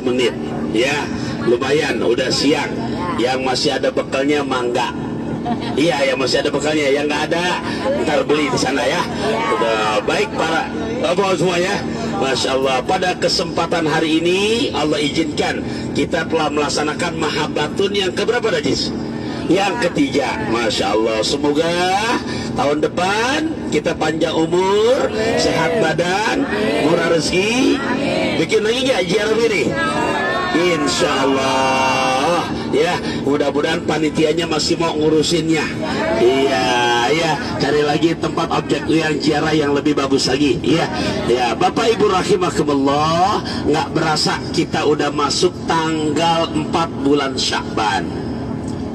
menit ya, lumayan udah siang. Yang masih ada bekalnya mangga. Iya, yang masih ada bekalnya, yang nggak ada ntar beli di sana ya. Udah baik para bapak semuanya. Masya Allah, pada kesempatan hari ini Allah izinkan kita telah melaksanakan mahabbatun yang keberapa Najis? Yang ketiga. Masya Allah, semoga tahun depan kita panjang umur, sehat badan, murah rezeki. Bikin lagi nggak ziarah ini? Insya Allah ya, mudah-mudahan panitianya masih mau ngurusinnya. Iya ya, cari lagi tempat objek yang ziarah yang lebih bagus lagi. Iya ya, Bapak Ibu rahimakumullah, nggak berasa kita udah masuk tanggal 4 bulan Sya'ban.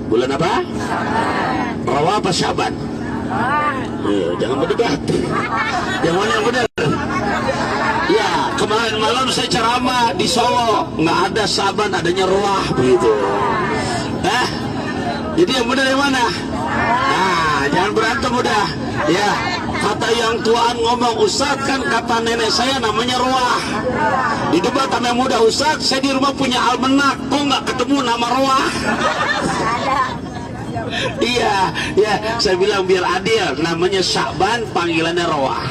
Bulan apa? Rawa apa Sya'ban? Jangan berdebat. Yang mana yang benar? Ya, kemarin malam saya ceramah di Solo, nggak ada Sya'ban, adanya Ruah begitu. Jadi yang benar yang mana? Nah, jangan berantem udah. Ya, kata yang tuaan ngomong, Ustadz kan kata nenek saya namanya Ruah. Di debat sama yang muda, Ustadz saya di rumah punya almanak, kok nggak ketemu nama Ruah? Iya, ya, saya bilang biar adil, namanya Sya'ban, panggilannya Ruah.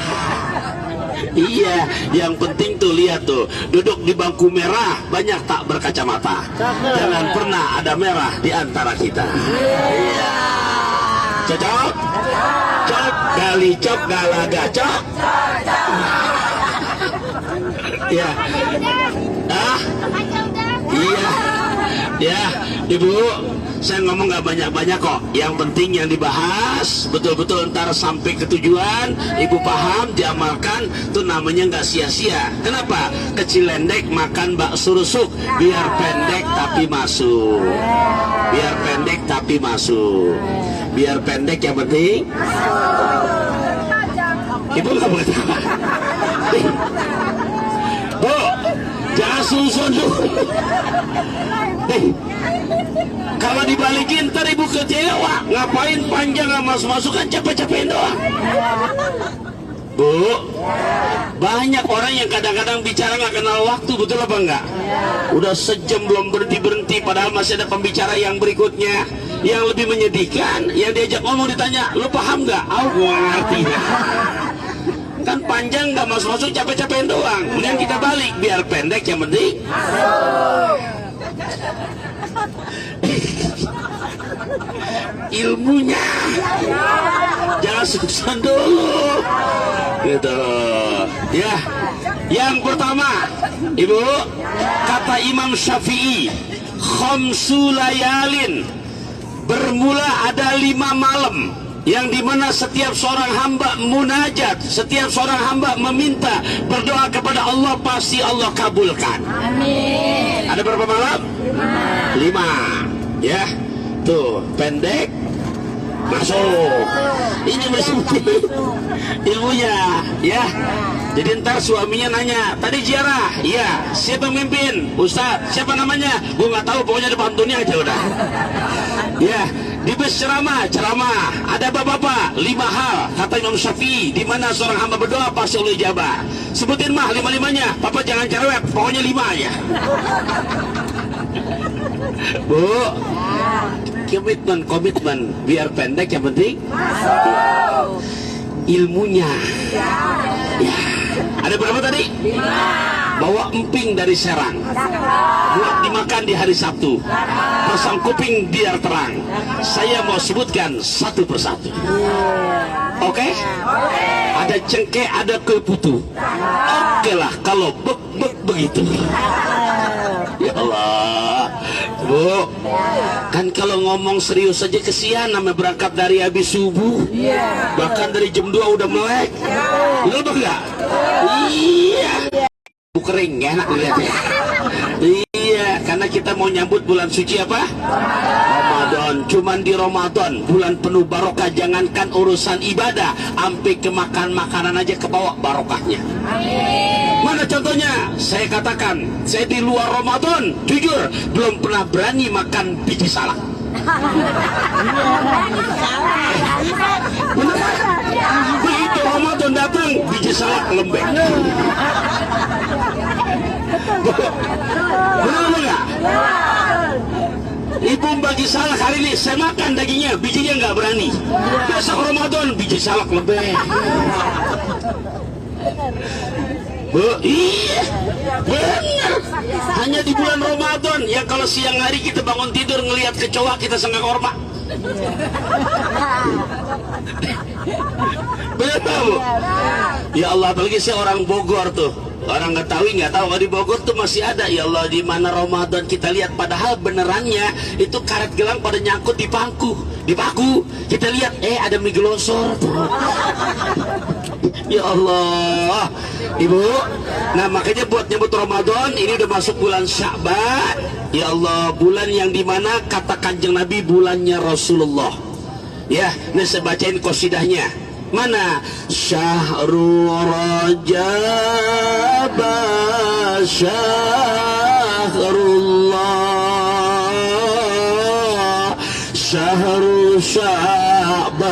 Iya, yang penting tuh lihat tuh, duduk di bangku merah banyak tak berkacamata. Jangan pernah ada merah di antara kita. Iya. Cocok? Cok, gali cok, galaga cok. Iya. Iya. Ya, Ibu, saya ngomong nggak banyak-banyak kok. Yang penting yang dibahas betul-betul ntar sampai ke tujuan, Ibu paham, diamalkan, tuh namanya nggak sia-sia. Kenapa? Kecil lendek makan bakso rusuk, biar pendek tapi masuk. Biar pendek tapi masuk. Biar pendek yang penting. Ibu nggak boleh tahu. Bu, jangan susun dulu. Kalau dibalikin ntar ibu kecewa, ngapain panjang nggak masuk kan capek-capekin doang. Bu, banyak orang yang kadang-kadang bicara nggak kenal waktu, betul apa enggak? Udah sejam belum berhenti-berhenti, padahal masih ada pembicara yang berikutnya. Yang lebih menyedihkan, yang diajak ngomong ditanya, lu paham nggak? Gua ngerti. Kan panjang nggak masuk-masuk, capek-capekin doang. Kemudian kita balik, biar pendek yang penting. Ilmunya jangan susun dulu gitu ya. Yang pertama, Ibu, kata Imam Syafi'i, khamsu layalin, bermula ada 5 malam yang dimana setiap seorang hamba munajat, setiap seorang hamba meminta, berdoa kepada Allah, pasti Allah kabulkan. Amin. Ada berapa malam? 5 ya. Tuh, pendek masuk. Ini masuk ilmunya ya. Jadi ntar suaminya nanya, tadi ziarah? Iya. Siapa mimpin? Ustadz. Siapa namanya? Gue nggak tahu, pokoknya ada pantunnya aja udah. Ya, di bus ceramah. Ada bapak-bapak 5 hal kata Imam Syafi'i, di mana seorang hamba berdoa pasti Allah ijabah. Sebutin mah 5-5-nya. Papa jangan cerewet, pokoknya 5 aja. Bu, komitmen biar pendek yang penting ilmunya ya. Ada berapa tadi? 5. Bawa emping dari Serang, buat dimakan di hari Sabtu, pasang kuping biar terang. Saya mau sebutkan satu persatu. Oke? Ada cengkeh, ada keputu. Oke lah kalau bek begitu. Ya Allah, Bu, kan kalau ngomong serius saja kesian, namanya berangkat dari habis subuh, bahkan dari jam 2 udah melek. Lu apa enggak? Iya. Bu kering, enak dilihatnya. Iya, karena kita mau nyambut bulan suci apa? Ramadan. Cuman di Ramadan, bulan penuh barokah, jangankan urusan ibadah, sampai ke makan makanan aja kebawa barokahnya. Mana contohnya? Saya katakan, saya di luar Ramadan, jujur, belum pernah berani makan biji salak. Begitu Ramadan Ramadan datang, biji salak lembek. Benar enggak? Ibu bagi salak hari ini, saya makan dagingnya, bijinya nggak berani. Besok Ramadan, biji salak lembek. Iya, benar. Hanya di bulan Ramadan yang kalau siang hari kita bangun tidur ngelihat kecoa kita sengak korma. Benar tahu? Ya Allah, apalagi saya orang Bogor tuh. Orang Betawi nggak tahu kalau di Bogor tuh masih ada. Ya Allah, di mana Ramadan kita lihat, padahal benerannya itu karet gelang pada nyangkut di paku. Kita lihat, ada mie glosor tuh. Ya Allah, Ibu. Nah makanya buat nyebut Ramadan, ini udah masuk bulan Sya'ban. Ya Allah, bulan yang dimana kata Kanjeng Nabi bulannya Rasulullah. Ya, ini saya bacain qasidahnya. Mana? Syahrul Rajab syahrullah, syahrul Sya'ban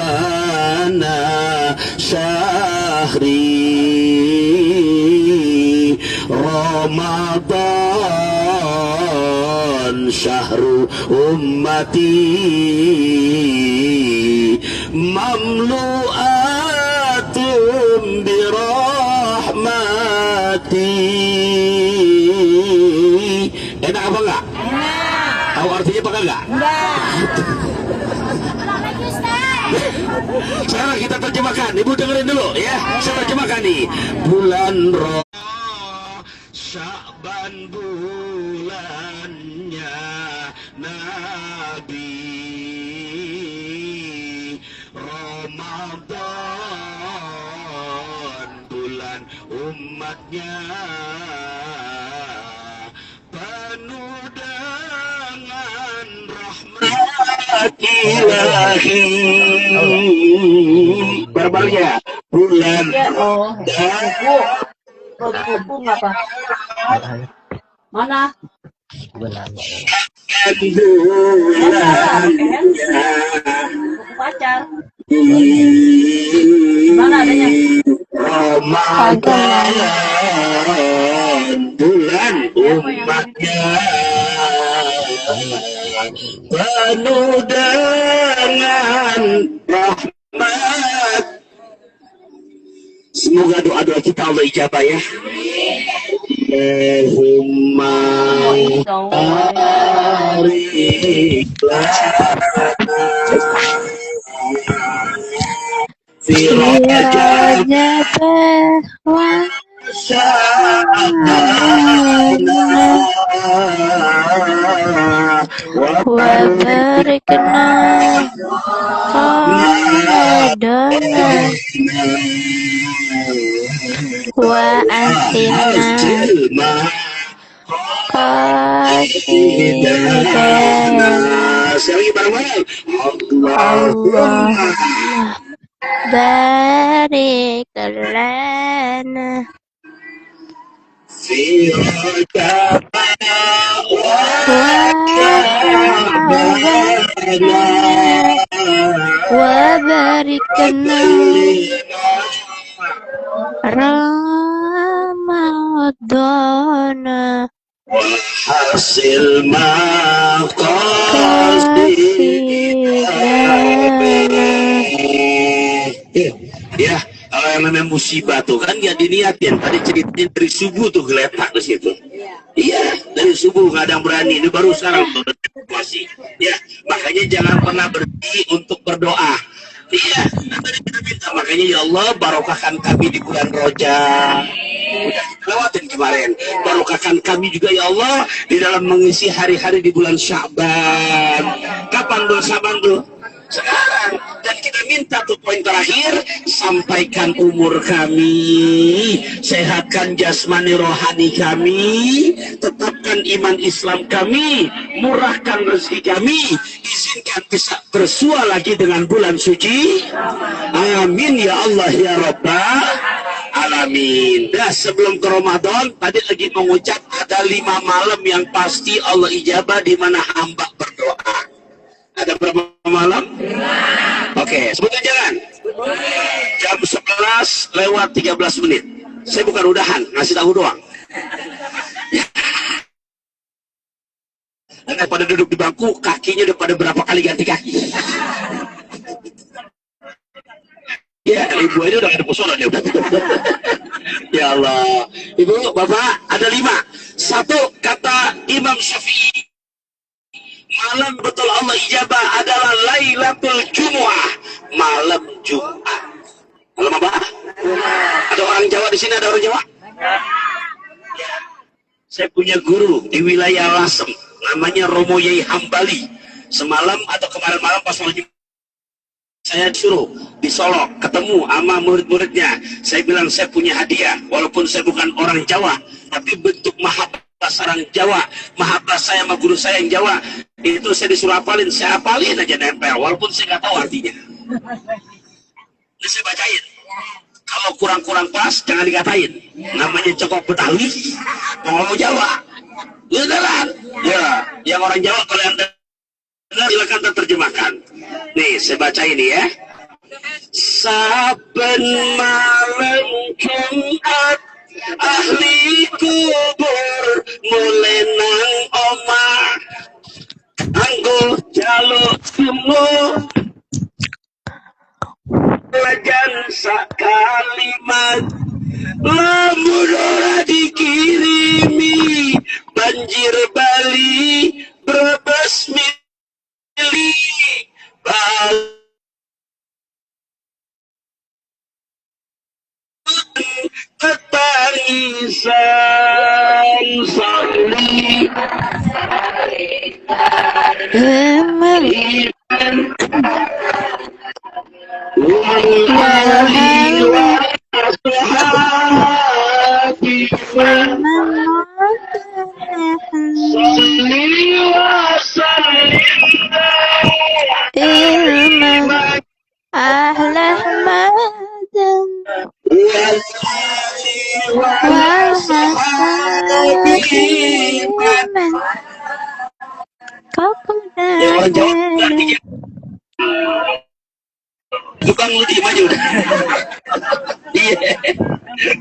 syahri, Ramadan syahru ummati, mamlu'atum birahmati. Enak apa enggak? Tahu artinya apa enggak? Sekarang kita terjemahkan. Ibu dengerin dulu ya. Saya terjemahkan nih. Bulan Sya'ban bulannya Nabi, Ramadan bulan umatnya, penuh dengan rahmat ilahi. Verbalnya bulan apa? Mana? Pacar. Mana adanya? Ramadan bulan umatnya, penuh dengan rahmat. Semoga doa-doa kita Allah ijabah ya. Allahumma barik fi Rajab wa Sya'ban wa barikna Ramadana wa atina qasidana. Allahumma barik lana fi rajabana wa barikna Ramadana hasil maqasidana. Ya, kalau yang namanya musibah tuh kan nggak diniatin. Tadi ceritanya dari subuh tuh geletak di situ. Iya, dari subuh nggak ada yang berani. Ini baru sekarang tuh masih. Ya, makanya jangan pernah berhenti untuk berdoa. Iya, tadi kita minta, makanya ya Allah barokahkan kami di bulan Rajab. Udah lewatin kemarin. Barokahkan kami juga ya Allah di dalam mengisi hari-hari di bulan Sya'ban. Kapan bulan Sya'ban tuh? Sekarang. Dan kita minta tuh poin terakhir, sampaikan umur kami, sehatkan jasmani rohani kami, tetapkan iman Islam kami, murahkan rezeki kami, izinkan bisa bersua lagi dengan bulan suci. Amin ya Allah ya Rabbal Alamin. Dah sebelum ke Ramadan, tadi lagi mengucap ada 5 malam yang pasti Allah ijabah di mana hamba berdoa. Ada berapa malam? Oke, sebutkan jangan. Jam 11 11:13. Saya bukan udahan, ngasih tahu doang. Dan pada duduk di bangku, kakinya udah pada berapa kali ganti kaki. Ya, ibu ini udah ada pesona dia. Ya Allah. Ibu, bapak, ada 5. 1, kata Imam Syafi'i, malam betul Allah ijabah adalah Lailatul Jumu'ah, malam Jumat. Malam apa? Ada orang Jawa di sini, ada orang Jawa? Ya. Saya punya guru di wilayah Lasem, namanya Romo Yai Hambali. Semalam atau kemarin malam pas lagi saya disuruh di Solo ketemu sama murid-muridnya. Saya bilang saya punya hadiah, walaupun saya bukan orang Jawa, tapi bentuk mahabbah orang Jawa, mahabbah saya sama guru saya yang Jawa, itu saya disuruh hafalin, saya hafalin aja nempel, walaupun saya nggak tahu artinya. Ini saya bacain. Kalau kurang-kurang pas, jangan dikatain. Namanya cokok Betawi, ngomong Jawa. Beneran? Ya, yang orang Jawa kalau yang silakan terjemahkan. Nih, saya baca ini ya. Saben malam Jumat ahli kubur mulai nang omah anggo jaluk temu lajan sak kalimat lamun ora dikirimi banjir Bali Brebes Mili ketangisan sali wali wa ashabi salli wa sallim daiman أهله مادم والصحابي من ya orang Jawa قبل bukan lu diem aja udah. Iya,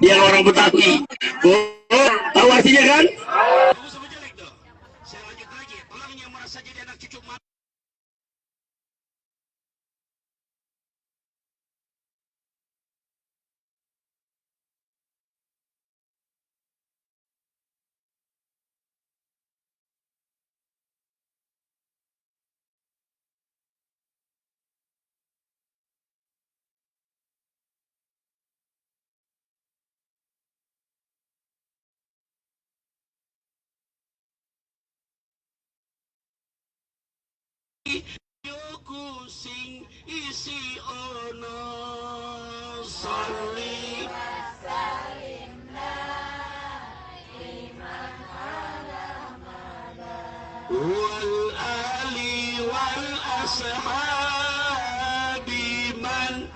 yang orang Betawi. Oh, tahu artinya kan? Saya lanjut lagi. Orang yang merasa jadi anak cucu Yoku sing isi ono soli wal ali wal ashabi man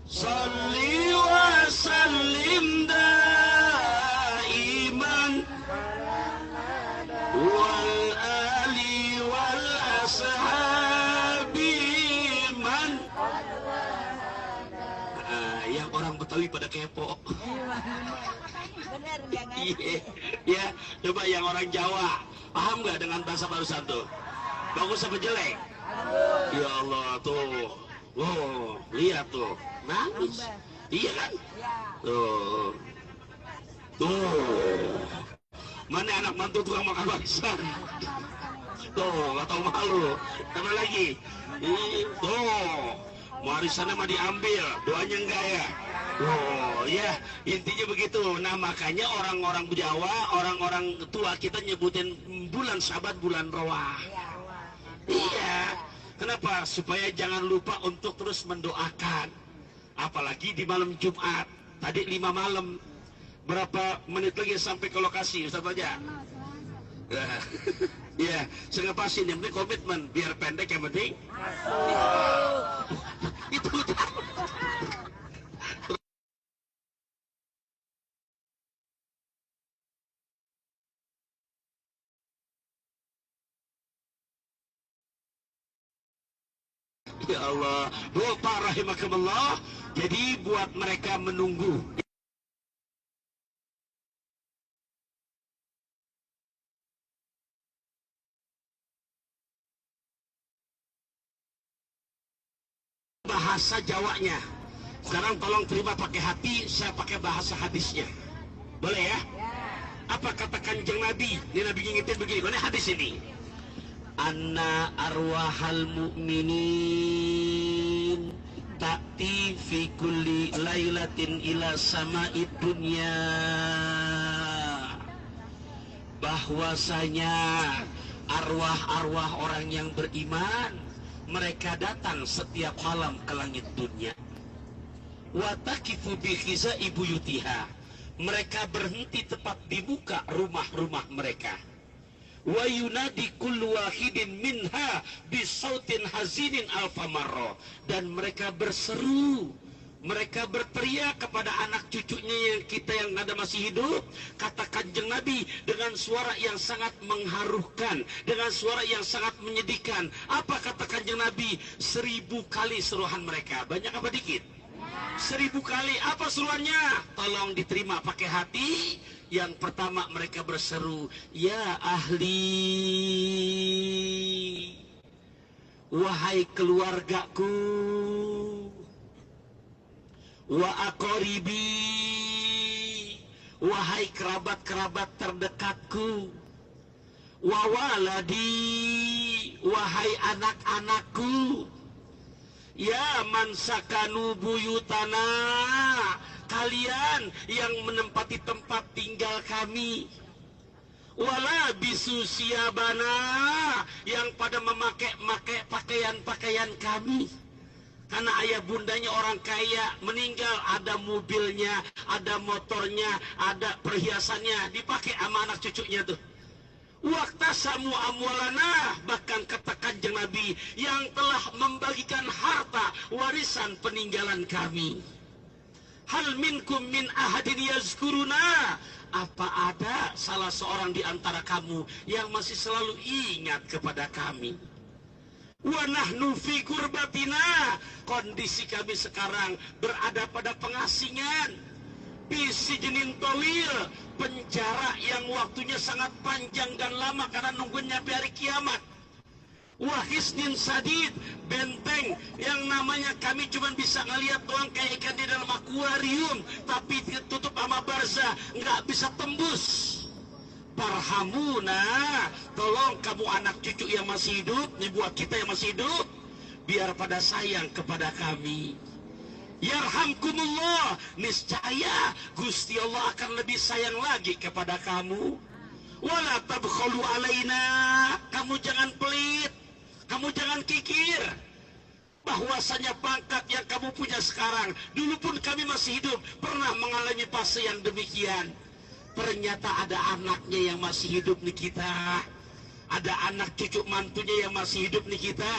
soli wa sallim daiman wal ali wal ashabi man. Yang orang Betawi pada kepo. Iya, ya, coba yang orang Jawa paham nggak dengan bahasa barusan tuh? Bagus apa jelek? Ya Allah tuh, wow, lihat tuh, nangis, iya kan? Tuh, tuh, mana anak mantu tukang makan warisan? Tuh, nggak tahu malu. Apa lagi? Tuh, warisannya mah diambil, doanya enggak ya? Oh ya, intinya begitu. Nah makanya orang-orang Jawa, orang-orang tua kita nyebutin bulan Sabat bulan Roah. Iya. Kenapa? Supaya jangan lupa untuk terus mendoakan. Apalagi di malam Jumat. Tadi 5 malam. Berapa menit lagi sampai ke lokasi, Ustaz aja? Ya, saya ngepasin yang penting komitmen. Biar pendek yang penting. Itu. Ya Allah, Bapak rahimakumullah. Jadi buat mereka menunggu bahasa Jawanya. Sekarang tolong terima pakai hati, saya pakai bahasa hadisnya. Boleh ya? Apa kata Kanjeng Nabi? Ini Nabi ngingetin begini, mana hadis ini? Anna arwahal mu'minin ta'ti fi kulli lailatin ila sama'id dunya. Bahwasanya arwah-arwah orang yang beriman mereka datang setiap malam ke langit dunia. Wa taqifu bi khizai buyutiha. Mereka berhenti tepat di muka rumah-rumah mereka. Wa yunadi kullu wahidin minha bisautin hazinin alfamarro. Dan mereka berseru, mereka berteriak kepada anak cucunya yang kita yang ada masih hidup. Kata Kanjeng Nabi dengan suara yang sangat mengharukan, dengan suara yang sangat menyedihkan. Apa kata Kanjeng Nabi? 1000 kali seruan mereka. Banyak apa dikit? 1000 kali. Apa seruannya? Tolong diterima pakai hati. Yang pertama mereka berseru, ya ahli, wahai keluargaku, wa aqaribi, wahai kerabat-kerabat terdekatku, wa waladi, wahai anak-anakku, ya man sakanu buyutana, kalian yang menempati tempat tinggal kami, wala bisu siabana, yang pada memakai pakaian-pakaian kami. Karena ayah bundanya orang kaya meninggal, ada mobilnya, ada motornya, ada perhiasannya, dipakai sama anak cucunya tuh. Waktasamu amwalana, bahkan kata Kanjeng Nabi, yang telah membagikan harta warisan peninggalan kami. Hal minkum min ahadin yazkuruna, apa ada salah seorang di antara kamu yang masih selalu ingat kepada kami? Wa nahnu fi kurbatina, kondisi kami sekarang berada pada pengasingan. Bisijnin tawil, penjara yang waktunya sangat panjang dan lama karena nungguin nyampe hari kiamat. Wahisnin sadid, benteng yang namanya kami cuma bisa ngeliat doang kayak ikan di dalam akuarium, tapi ditutup sama barza, nggak bisa tembus. Parhamuna, tolong kamu anak cucu yang masih hidup, nih buat kita yang masih hidup, biar pada sayang kepada kami. Yarhamkumullah, niscaya Gusti Allah akan lebih sayang lagi kepada kamu. Wala tabkhalu alaina, kamu jangan pelit, kamu jangan kikir. Bahwasanya pangkat yang kamu punya sekarang, dulu pun kami masih hidup pernah mengalami fase yang demikian. Ternyata ada anaknya yang masih hidup nih kita, ada anak cucu mantunya yang masih hidup nih kita,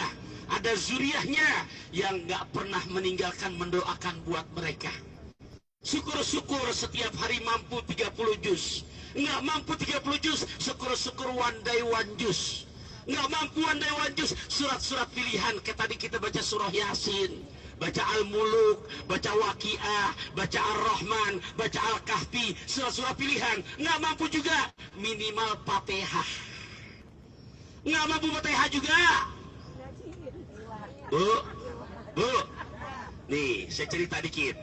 ada zuriahnya yang gak pernah meninggalkan mendoakan buat mereka. Syukur-syukur setiap hari mampu 30 juz. Nggak mampu 30 juz, syukur-syukur one day one juz. Nggak mampu one day one juz, surat-surat pilihan. Kayak tadi kita baca surah Yasin, baca Al-Muluk, baca Waqiah, baca Ar-Rahman, baca Al-Kahfi, surat-surat pilihan. Nggak mampu juga, minimal Fatihah. Nggak mampu Fatihah juga. Bu, nih saya cerita dikit.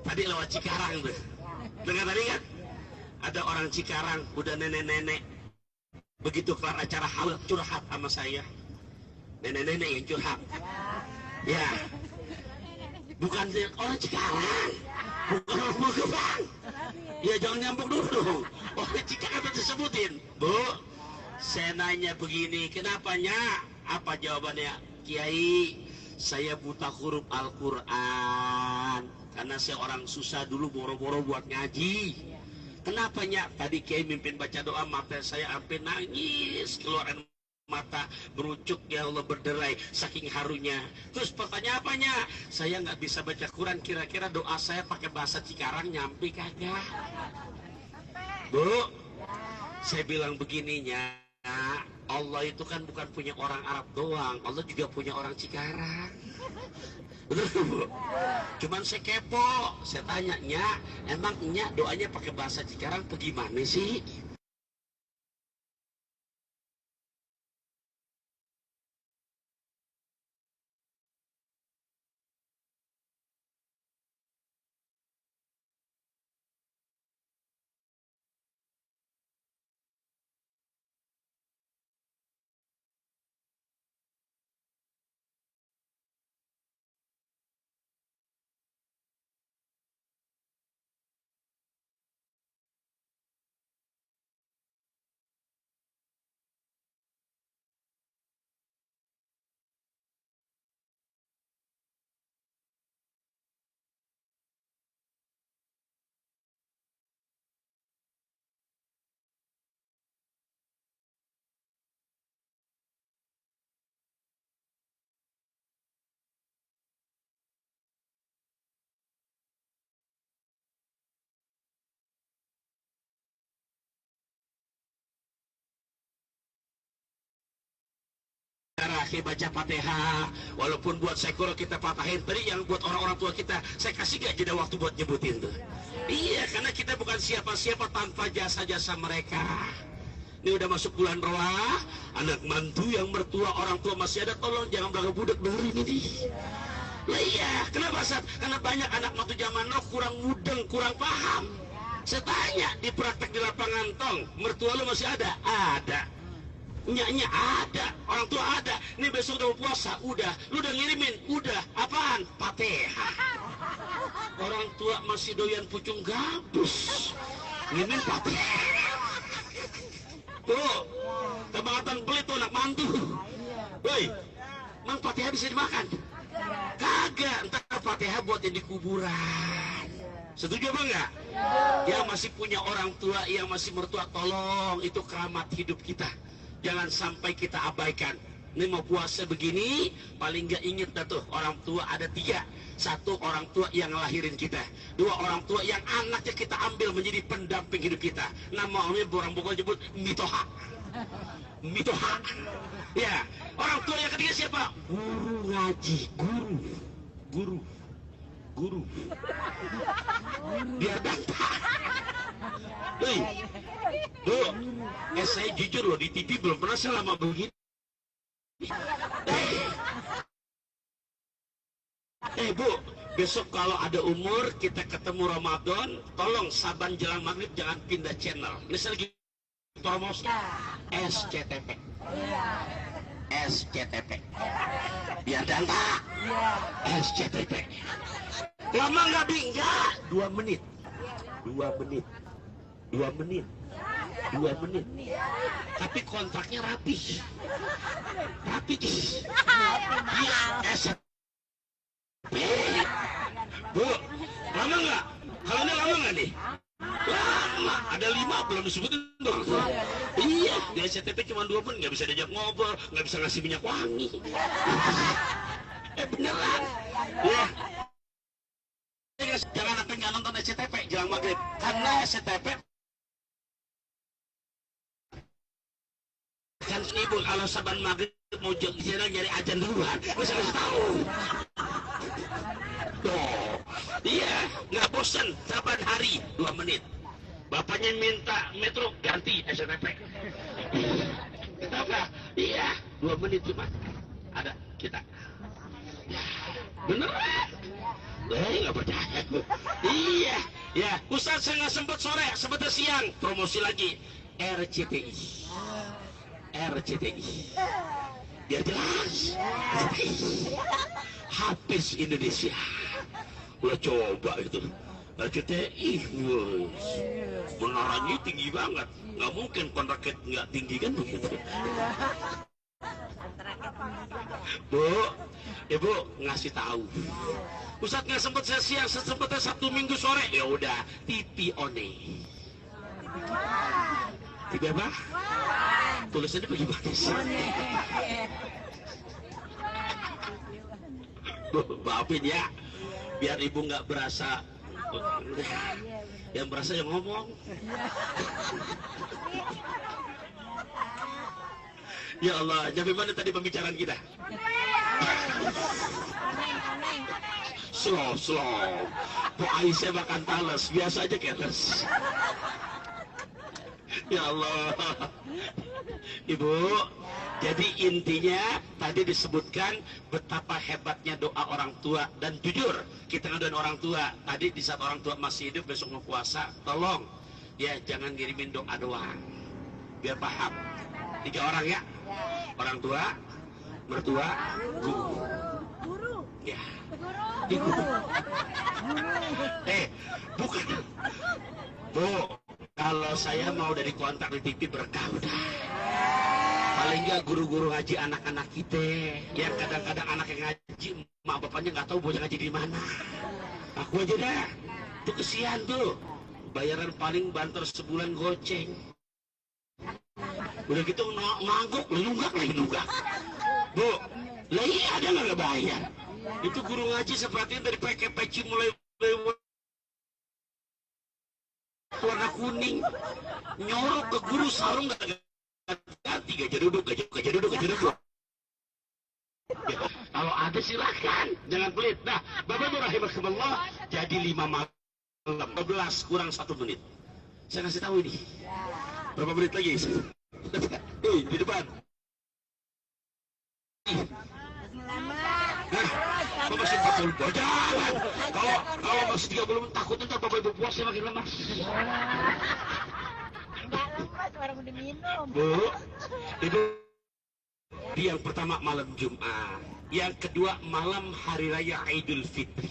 Tadi lewat Cikarang tuh, dengar tadi kan? Ada orang Cikarang, udah nenek-nenek, begitu kelar acara halal curhat sama saya. Nenek-nenek yang curhat. Ya, bukan orang Cikarang, bukan orang Magelang. Ya jangan nyambung dulu. Orang Cikarang itu disebutin. Bu, saya nanya begini, kenapanya? Apa jawabannya? Kiai, saya buta huruf Al-Quran karena saya orang susah dulu boro-boro buat ngaji. Kenapa Nyak? Tadi Kiai mimpin baca doa, mata saya sampai nangis, keluaran mata berucuk, ya Allah, berderai saking harunya. Terus pertanyaan apanya? Saya nggak bisa baca Quran, kira-kira doa saya pakai bahasa Cikarang nyampe kagak? Bu, saya bilang begini Nyak, Allah itu kan bukan punya orang Arab doang, Allah juga punya orang Cikarang. Betul Bu? Cuman saya kepo, saya tanya, Nya, emang Nya doanya pakai bahasa Cikarang bagaimana sih? Saya baca Fatihah, walaupun buat sekor kita patahin tadi, yang buat orang-orang tua kita saya kasih gak jeda waktu buat nyebutin tuh. Iya, karena kita bukan siapa-siapa tanpa jasa-jasa mereka. Ini udah masuk bulan Rawah, anak mantu yang mertua orang tua masih ada, tolong jangan belakang budak dengerin ini. Lah iya, kenapa Sat? Karena banyak anak mantu zaman now kurang mudeng, kurang paham. Saya tanya di praktek di lapangan, tong, mertua lu masih ada? Ada. Nyanyi ada, orang tua ada. Ini besok udah puasa, udah. Lu udah ngirimin, udah. Apaan? Fatihah. Orang tua masih doyan pucung gabus, ngirimin Fatihah. Tuh, kebangetan pelit tuh anak mantu. Woi, mang Fatihah bisa dimakan? Kagak, ntar Fatihah buat yang di kuburan. Setuju apa enggak? Yang masih punya orang tua, yang masih mertua, tolong, itu keramat hidup kita. Jangan sampai kita abaikan. Ini mau puasa begini, paling nggak inget dah tuh, orang tua ada 3. 1 orang tua yang ngelahirin kita, 2 orang tua yang anaknya kita ambil menjadi pendamping hidup kita. Namanya orang Bogor nyebut mitoha. Mitoha. Ya, orang tua yang ketiga siapa? Guru ngaji, guru. Biar daftar. Tuh, saya jujur loh, di TV belum pernah selama begini. Bu, besok kalau ada umur kita ketemu Ramadan, tolong saban jelang maghrib jangan pindah channel. Ini saya lagi promosi SCTP. SCTP. Biar danta. SCTP. Lama nggak enggak? 2 menit. 2 menit. Tapi kontraknya rapi. Iya, Bu, lama nggak? Kalau ini lama nggak nih? Lama, ada 5 belum disebutin dong. Iya, di SCTP cuma 2 menit, nggak bisa diajak ngobrol, nggak bisa ngasih minyak wangi. Beneran. Ya. Jangan sampai nggak nonton SCTP jelang maghrib, karena SCTP kan ibu kalau saban maghrib mau nyari ajan duluan, bisa kasih tahu. Tuh, iya, nggak bosan saban hari 2 menit. Bapaknya minta metro ganti SCTP. Kenapa? Iya, 2 menit cuma ada kita. Beneran? Nggak percaya. Iya, ya. Ustaz saya nggak sempat sore, sempatnya siang. Promosi lagi RCTI. Biar jelas. Habis Indonesia. Udah coba itu. RCTI, menaranya tinggi banget. Nggak mungkin kontraket nggak tinggi kan begitu. Bu, Ibu ngasih tahu. Ustaz nggak sempat saya siang, sempatnya Sabtu Minggu sore. Ya udah, TV one. TV apa? Tulisannya bagaimana sih? Bu, maafin ya, biar Ibu nggak berasa. Yang berasa yang ngomong. Ya Allah, sampai mana tadi pembicaraan kita? Slow. Bu Aisyah makan talas, biasa aja ketes. Ya Allah. Ibu, jadi intinya tadi disebutkan betapa hebatnya doa orang tua. Dan jujur, kita ngaduin orang tua. Tadi di saat orang tua masih hidup, besok mau puasa, tolong ya jangan ngirimin doa doang, biar paham. 3 orang ya, orang tua, mertua, guru. Ya, ibu. Bukan. Bu, kalau saya mau dari kontrak di TV berkah udah. Paling nggak guru-guru ngaji anak-anak kita, yang kadang-kadang anak yang ngaji, mak bapaknya nggak tahu bocah ngaji di mana. Aku aja dah, tuh kesian tuh. Bayaran paling banter sebulan goceng. Udah gitu ngangguk, nunggak. Bu, lah iya ada nggak bayar? Itu guru ngaji seperti dari pakai peci mulai warna kuning, nyorok ke guru sarung nggak ganti, gajah duduk. Ya, kalau ada silakan, jangan pelit. Nah, Bapak Ibu rahimakumullah, jadi 5 malam, 12 kurang 1 menit. Saya kasih tahu ini. Berapa menit lagi? Di depan. Nah, masih 40 jangan. Kalau masih 30 menit takut ntar Bapak Ibu puasnya makin lemas. Enggak lemas, orang udah minum. Bu, Ibu. Yang pertama malam Jumat, yang kedua malam Hari Raya Idul Fitri,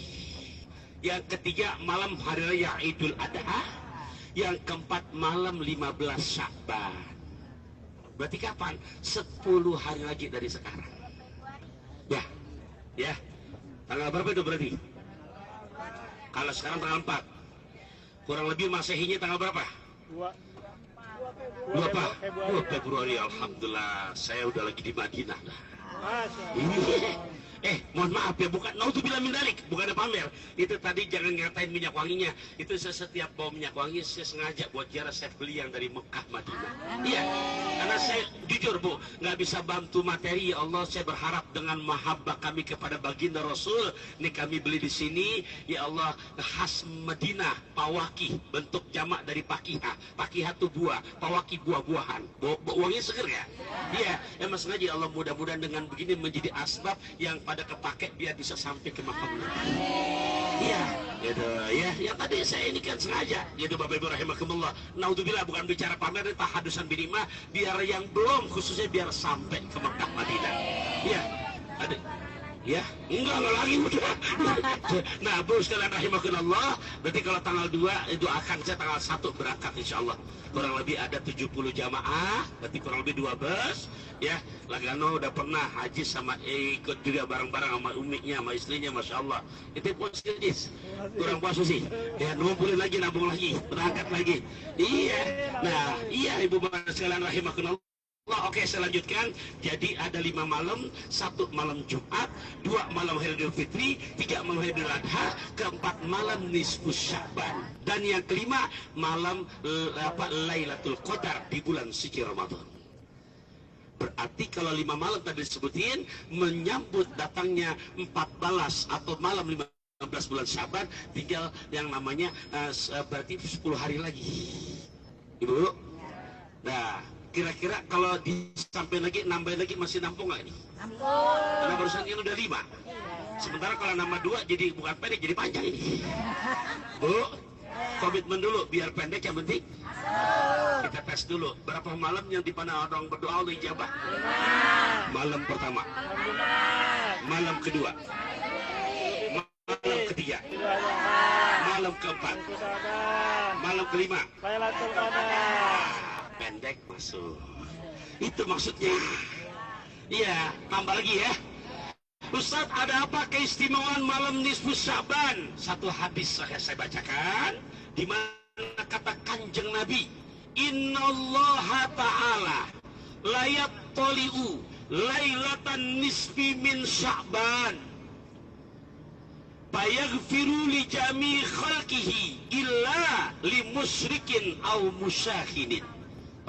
yang ketiga malam Hari Raya Idul Adha, yang keempat malam 15 Sya'ban. Berarti kapan? 10 hari lagi dari sekarang. Ya. Tanggal berapa itu berarti? Kalau sekarang tanggal 4. Kurang lebih Masehinya tanggal berapa? 2 apa? 2 Februari. Alhamdulillah, saya udah lagi di Madinah. Mohon maaf ya, bukan naudzubillah min dzalik, bukan ada pamer. Itu tadi jangan ngatain minyak wanginya. Itu saya setiap bawa minyak wangi saya sengaja buat ziarah, saya beli yang dari Mekah Madinah. Iya, karena saya jujur Bu, nggak bisa bantu materi. Ya Allah, saya berharap dengan mahabbah kami kepada baginda Rasul, ini kami beli di sini. Ya Allah, khas Madinah, pawaki, bentuk jamak dari pakihah. Pakihah itu buah, pawaki buah-buahan. Wanginya seger ya? Iya, emang sengaja. Allah, mudah-mudahan dengan begini menjadi asbab yang pada kepake biar bisa sampai ke makam Nabi. Iya, ya, yang tadi saya ini kan sengaja. Yaitu Bapak Ibu rahimakumullah. Naudzubillah, bukan bicara pamer, tahadusan binimah, biar yang belum khususnya biar sampai ke Mekah Madinah. Iya, ada. Ya, enggak lagi udah. Nah, Bu sekalian rahimakumullah, berarti kalau tanggal 2 itu akan saya tanggal 1 berangkat insyaallah. Kurang lebih ada 70 jamaah, berarti kurang lebih 2 bus. Ya, Lagano udah pernah haji sama ikut juga bareng-bareng sama uminya, sama istrinya, masya Allah. Itu positif, kurang puasa sih. Ya, ngumpulin lagi, nabung lagi, berangkat lagi. Iya, nah, iya Ibu Bapak sekalian rahimakumullah. Oke, saya lanjutkan. Jadi ada 5 malam, 1 malam Jumat, 2 malam Hari Idul Fitri, 3 malam Hari Idul Adha, 4 malam nisfu Sya'ban, dan yang kelima malam Lailatul Qadar di bulan suci Ramadan. Berarti kalau 5 malam tadi disebutin menyambut datangnya 14 atau malam 15 bulan Sya'ban, tinggal yang namanya berarti 10 hari lagi. Ibu, nah kira-kira kalau disampaikan lagi, nambahin lagi, masih nampung nggak ini? Nampung. Karena barusan ini udah 5. Sementara kalau nama 2 jadi bukan pendek, jadi panjang ini. Bu, komitmen dulu, biar pendek yang penting. Kita tes dulu, berapa malam yang dipandang orang berdoa Allah ijabah? Malam pertama, malam kedua, malam ketiga, malam keempat, malam kelima. Pendek masuk. Itu maksudnya. Iya, tambah lagi ya. Ustaz, ada apa keistimewaan malam nisfu Sya'ban? Satu hadis saya bacakan, di mana kata Kanjeng Nabi, Innallaha ta'ala la yattali'u lailatan nisfi min Sya'ban fayaghfiru li jami khalqihi illa li musyrikin aw musyahidin.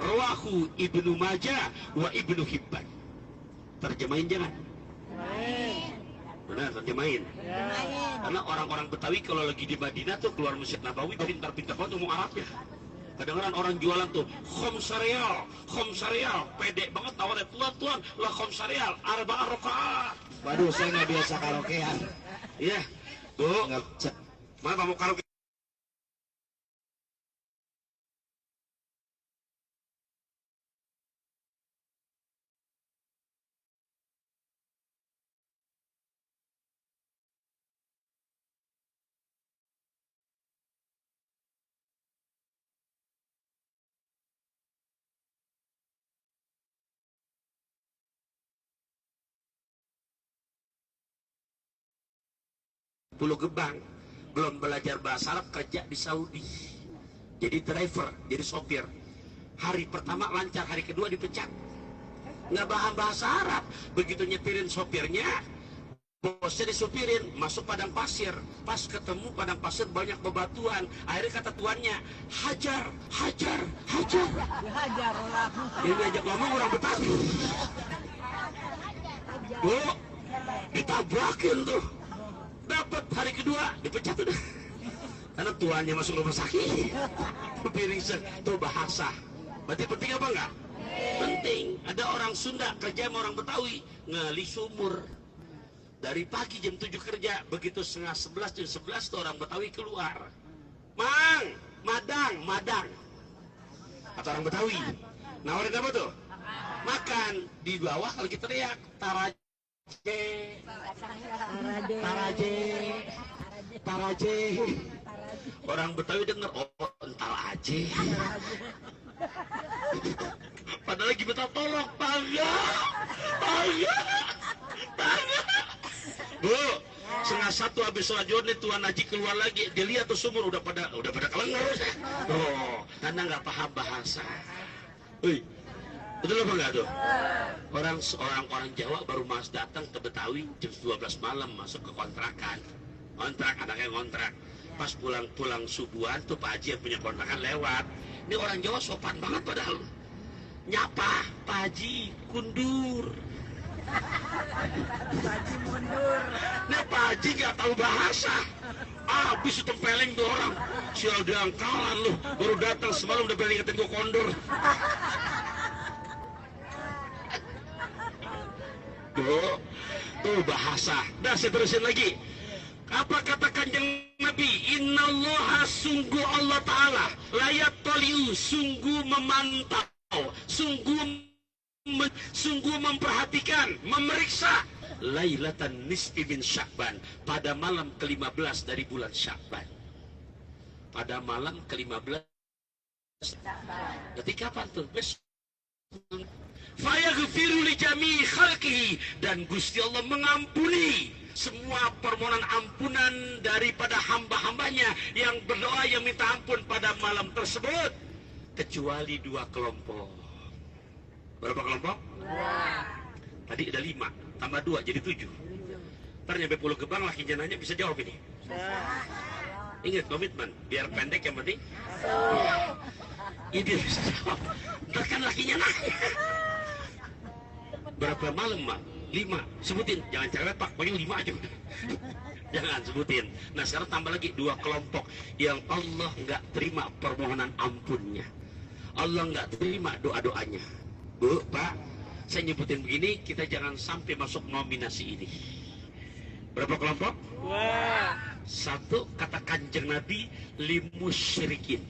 Rawahu Ibnu Majah wa Ibnu Hibban. terjemahin jangan. Benar, terjemahin. Karena orang-orang Betawi kalau lagi di Madinah tuh keluar Masjid Nabawi pintar-pintar banget ngomong Arabnya. Kadang-kadang orang jualan tuh khomsa real, pede banget tawarnya, tuan lah khomsa real, arba'ah rakaat. Waduh, saya nggak biasa karaokean. Iya, tuh. Nggak bisa. Mana mau karaoke? Pulau Gebang, belum belajar bahasa Arab, kerja di Saudi. Jadi driver, jadi sopir. Hari pertama lancar, hari kedua dipecat. Nggak paham bahasa Arab. Begitu nyetirin sopirnya, bosnya disupirin, masuk padang pasir. Pas ketemu padang pasir banyak bebatuan. Akhirnya kata tuannya, hajar. Hajar orang. Dia diajak ngomong orang Betawi. Bu, ditabrakin tuh. Dapat hari kedua dipecat udah, karena tuannya masuk rumah sakit. Piring tuh bahasa berarti penting apa enggak? Penting. Ada orang Sunda kerja sama orang Betawi ngali sumur dari pagi jam 7 kerja, begitu setengah 11 jam 11 tuh orang Betawi keluar, madang kata orang Betawi, nawarin apa tuh? Makan. Di bawah kalau kita teriak taraje. Orang Betawi denger, oh entar aja. Padahal lagi minta tolong, tangga. Bu, setengah 1 habis sholat Juhur nih Tuan Haji keluar lagi, dia lihat tuh sumur udah pada kelengar. Oh, karena nggak paham bahasa. Wih, betul apa enggak tuh? Orang Jawa baru datang ke Betawi jam 12 malam masuk ke kontrakan. Anaknya ngontrak. Pas pulang subuhan tuh Pak Haji yang punya kontrakan lewat. Ini orang Jawa sopan banget padahal. Nyapa, Pak Haji kundur. Nah Pak Haji nggak tahu bahasa. Habis itu tempeleng tuh orang. Sial diangkalan lu. Baru datang semalam udah berani ngatain gua kondor. Tuh bahasa. Dah saya terusin lagi. Apa kata Kanjeng Nabi? Innallaha, sungguh Allah Ta'ala, layat toliu, sungguh memantau, sungguh memperhatikan, memeriksa Lailatan nisfi min Sya'ban, pada malam ke-15 dari bulan Sya'ban. Pada malam ke-15. Ketika kapan tuh? Fayaghfiru li jami'i khalqihi, dan Gusti Allah mengampuni semua permohonan ampunan daripada hamba-hambanya yang berdoa, yang minta ampun pada malam tersebut, kecuali 2 kelompok. Berapa kelompok? Tadi ada 5 tambah 2 jadi 7. Ntar nyampe Pulau Gebang lakinya nanya bisa jawab ini. Ingat komitmen, biar pendek yang penting. Ini bisa jawab. Ntar kan lakinya nanya. Berapa malam, Mak? 5. Sebutin, jangan cerewet Pak, pokoknya 5 aja. Jangan sebutin. Nah sekarang tambah lagi 2 kelompok yang Allah nggak terima permohonan ampunnya. Allah nggak terima doa-doanya. Bu, Pak, saya nyebutin begini, kita jangan sampai masuk nominasi ini. Berapa kelompok? 1, kata Kanjeng Nabi, limusyrikin.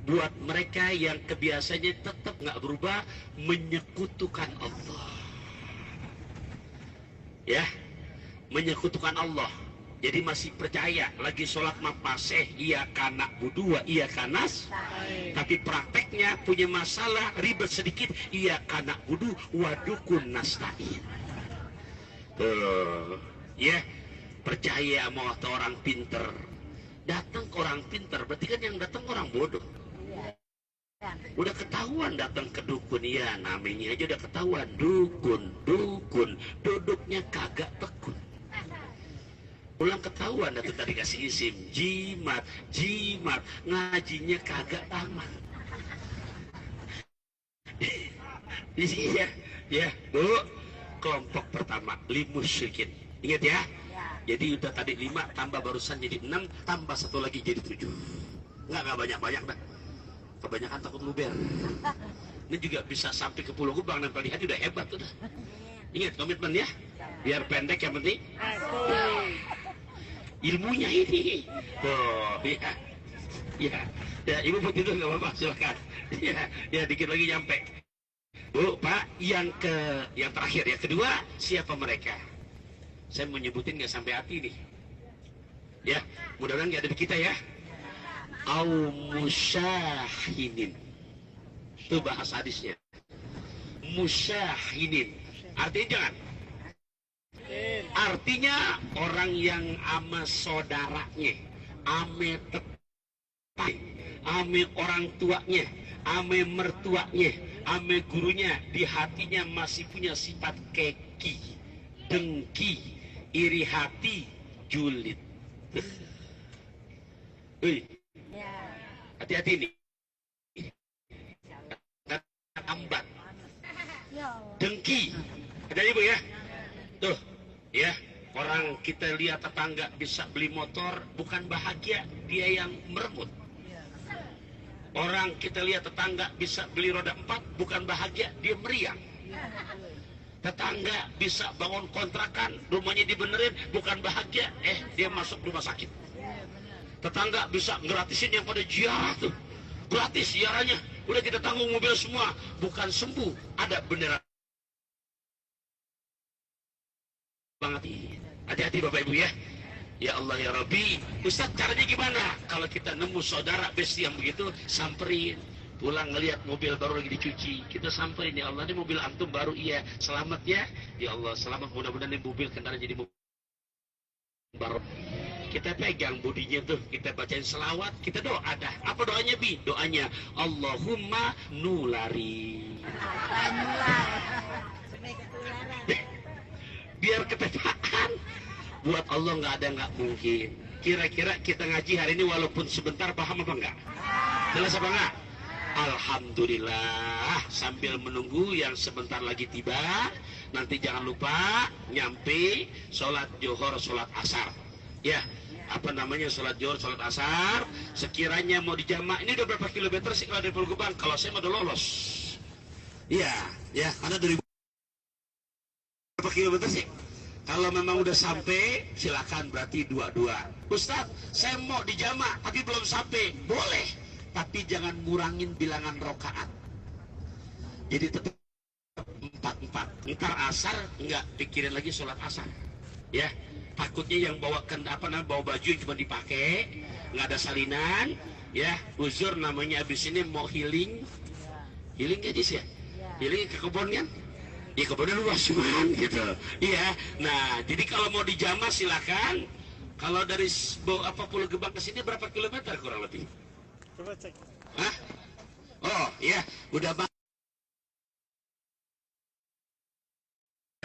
Buat mereka yang kebiasaannya tetap nggak berubah, menyekutukan Allah. Ya, menyekutukan Allah. Jadi masih percaya, lagi sholat mapaseh, iya kana budua, iya kanas. Tapi prakteknya punya masalah, ribet sedikit, iya kana budu, wadukun nasta'in. Tuh, ya, percaya sama orang pinter. Datang ke orang pinter, berarti kan yang datang orang bodoh. Udah ketahuan datang ke dukun, ya namanya aja udah ketahuan, dukun, duduknya kagak tekun. Pulang ketahuan datang tadi kasih isim, jimat, ngajinya kagak tamat. Iya, ya, Bu, kelompok pertama limusyrikin. Ingat ya? Jadi udah tadi 5 tambah barusan jadi 6 tambah 1 lagi jadi 7. Nggak banyak-banyak dah. Kebanyakan takut luber. Ini juga bisa sampai ke Pulau Gebang dan lihat udah hebat udah. Ingat komitmen ya. Biar pendek yang penting. Ilmunya ini. Oh, ya. Ya, ya Ibu putih itu nggak apa-apa, silakan. Ya, dikit lagi nyampe. Bu, Pak, yang terakhir, yang kedua, siapa mereka? Saya mau nyebutin nggak sampai hati nih. Ya, mudah-mudahan nggak ada di kita ya. Au musyahinin. Itu bahasa hadisnya. Musyahinin. Artinya jangan. Artinya orang yang ama saudaranya, ame ame orang tuanya, ame mertuanya, ame gurunya, di hatinya masih punya sifat keki, dengki, iri hati, julid. Hati-hati nih. Ambat, dengki. Ada Ibu ya? Tuh, ya. Orang kita lihat tetangga bisa beli motor, bukan bahagia, dia yang merebut. Orang kita lihat tetangga bisa beli roda 4, bukan bahagia, dia meriang. Tetangga bisa bangun kontrakan, rumahnya dibenerin, bukan bahagia, dia masuk rumah sakit. Tetangga bisa gratisin yang pada ziarah tuh, gratis ziarahnya, udah kita tanggung mobil semua, bukan sembuh, ada bendera. Banget. Hati-hati Bapak Ibu ya. Ya Allah ya Rabbi. Ustaz, caranya gimana? Kalau kita nemu saudara besti yang begitu, samperin. Pulang ngelihat mobil baru lagi dicuci, kita samperin, ya Allah ini mobil antum baru, iya, selamat ya. Ya Allah selamat, mudah-mudahan ini mobil kendaraan jadi mobil baru. Kita pegang bodinya tuh, kita bacain selawat, kita doa dah. Apa doanya Bi? Doanya Allahumma nulari. Biar ketepaan. Buat Allah nggak ada nggak mungkin. Kira-kira kita ngaji hari ini walaupun sebentar, paham apa enggak? Jelas apa enggak? Alhamdulillah. Sambil menunggu yang sebentar lagi tiba, nanti jangan lupa nyampe sholat johor, sholat asar. Ya, apa namanya, sholat johor, sholat asar. Sekiranya mau dijamak, ini udah berapa kilometer sih kalau dari Pulau Gebang? Kalau saya mau udah lolos. Iya, ya, karena dari berapa kilometer sih? Kalau memang udah sampai, silakan, berarti 22. Ustaz, saya mau dijamak tapi belum sampai. Boleh, tapi jangan ngurangin bilangan rokaat. Jadi tetap 4-4. Ntar asar nggak pikirin lagi sholat asar. Ya, takutnya yang bawa bawa baju yang cuma dipakai, nggak ada salinan. Ya, uzur namanya, abis ini mau healing aja sih ya. Healing ke kebun kan? Ya kebunnya luas cuman gitu. Iya. Nah, jadi kalau mau dijamah silakan. Kalau dari Pulau Gebang ke sini berapa kilometer kurang lebih? Coba cek. Hah? Oh, iya, udah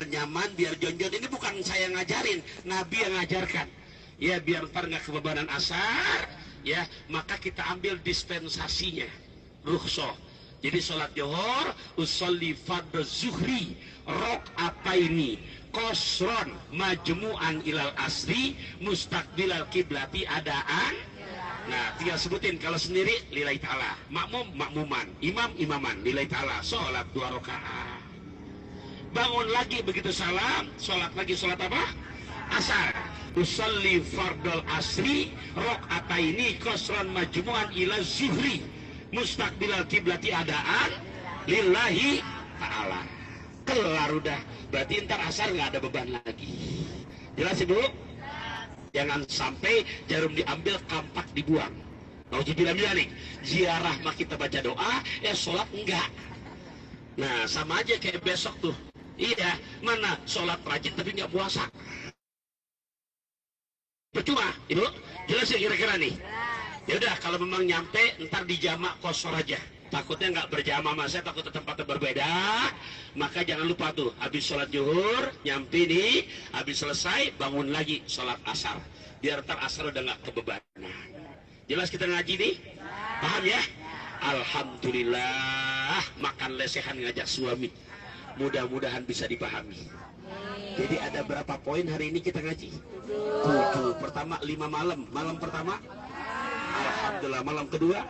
nyaman, biar jonjon. Ini bukan saya ngajarin, Nabi yang ngajarkan. Ya, biar ntar nggak kebebanan asar, ya, maka kita ambil dispensasinya. Rukhsah. Jadi sholat johor, usolli fardhu zuhri, rok'ataini, kosron, majmu'an ilal asri, mustaqbilal kiblati adaan. Nah, tinggal sebutin. Kalau sendiri, lillahi ta'ala. Makmum, makmuman. Imam, imaman. Lillahi ta'ala. Sholat 2 rakaat. Bangun lagi begitu salam, sholat lagi, sholat apa? Asar. Usolli fardhu asri, rok'ataini, kosron, majmu'an ilal zuhri, mustaqbilal kiblati adaan lillahi ta'ala. Kelar udah. Berarti ntar asar nggak ada beban lagi. Jelas Ibu? Jangan sampai jarum diambil, kampak dibuang. Nauzubillah nih. Ziarah mah kita baca doa, sholat enggak. Nah, sama aja kayak besok tuh. Iya, mana sholat rajin tapi nggak puasa. Percuma, Ibu. Jelas ya kira-kira nih? Ya udah, kalau memang nyampe ntar dijamak kosor aja. Takutnya nggak berjamaah, saya takut tempatnya berbeda. Maka jangan lupa tuh, habis sholat zuhur nyampe nih, habis selesai bangun lagi sholat asar. Biar ntar asar udah nggak kebebanan. Jelas kita ngaji nih? Paham ya? Alhamdulillah, makan lesehan ngajak suami. Mudah-mudahan bisa dipahami. Jadi ada berapa poin hari ini kita ngaji? 7. Pertama 5 malam. Malam pertama alhamdulillah, malam kedua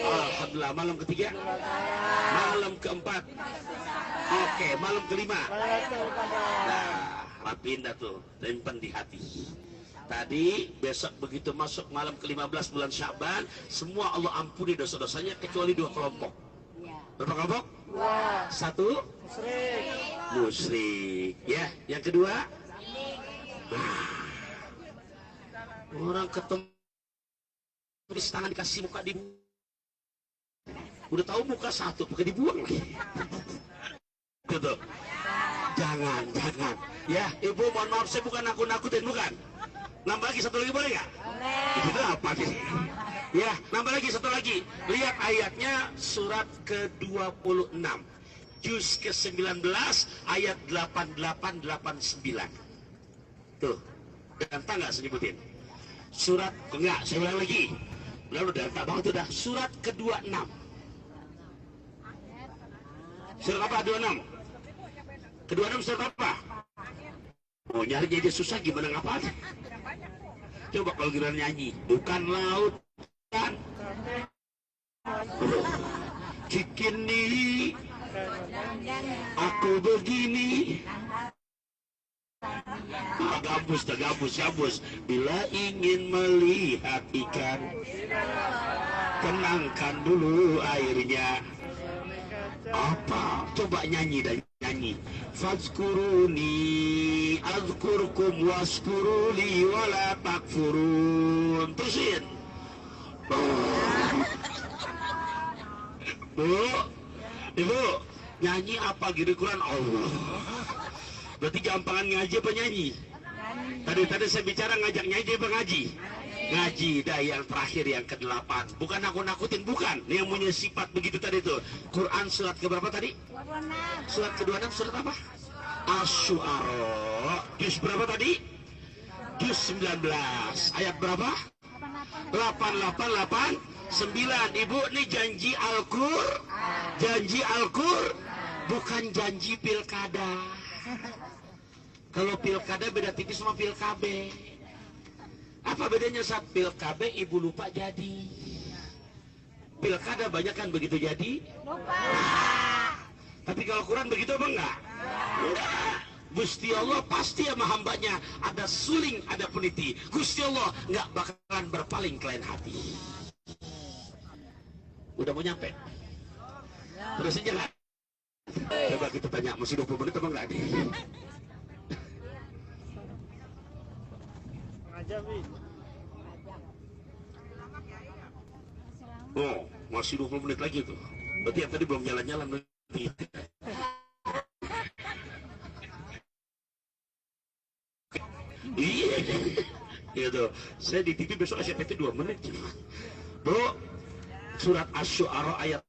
alhamdulillah, malam ketiga, malam keempat, oke, malam kelima. Nah, rapiin dah tuh, simpen di hati. Tadi besok begitu masuk malam ke-15 bulan Sya'ban, semua Allah ampuni dosa-dosanya kecuali 2 kelompok. Berapa kelompok? 1 musyrik. Ya, yang kedua, orang ketemu di tangan dikasih muka dibuang. Udah tahu muka 1 pakai dibuang lagi. Gitu. Jangan. Ya, Ibu mohon maaf, saya bukan nakut-nakutin, bukan. Nambah lagi 1 lagi boleh nggak? Itu apa sih? Ya, nambah lagi 1 lagi. Lihat ayatnya surat ke-26. Juz ke-19 ayat 8889. Tuh. Ganteng nggak saya nyebutin? Surat, enggak, saya ulang lagi. Lalu ganteng banget udah. Surat ke-26. Surat apa 26? Ke-26 surat apa? Oh, nyarinya dia susah gimana ngapal? Coba kalau giliran nyanyi. Bukan laut kan? Cikini aku begini. Gabus. Bila ingin melihat ikan, tenangkan dulu airnya. Apa? Coba nyanyi dan nyanyi. Fazkuruni azkurkum waskuruli wala takfurun. Terusin. Bu, Ibu, nyanyi apa gitu Quran Allah. Berarti gampangan ngaji apa nyanyi? Tadi saya bicara ngajak nyanyi apa ngaji? Ngaji dah yang terakhir yang ke-8. Bukan aku nakutin, bukan. Yang punya sifat begitu tadi tuh. Quran surat ke berapa tadi? 26. Surat ke-26 surat apa? Asy-Syu'ara. Juz berapa tadi? Juz 19. Ayat berapa? 8889. Ibu nih janji Al-Qur. Janji Al-Qur bukan janji pilkada. Kalau pilkada beda tipis sama pilkabe. Apa bedanya saat pilkabe ibu lupa jadi? Pilkada banyak kan begitu jadi? Lupa. Tapi kalau Quran begitu apa enggak? Enggak. Gusti Allah pasti sama hambanya ada suling, ada peniti. Gusti Allah enggak bakalan berpaling ke lain hati. Udah mau nyampe? Terusin jalan. Coba kita tanya, masih 20 menit apa enggak nih? Oh, masih 20 menit lagi tuh. Berarti yang tadi belum jalan-jalan nanti. Iya, gitu. Saya di TV besok SCTV 2 menit. Bro, surat Asy-Syu'ara ayat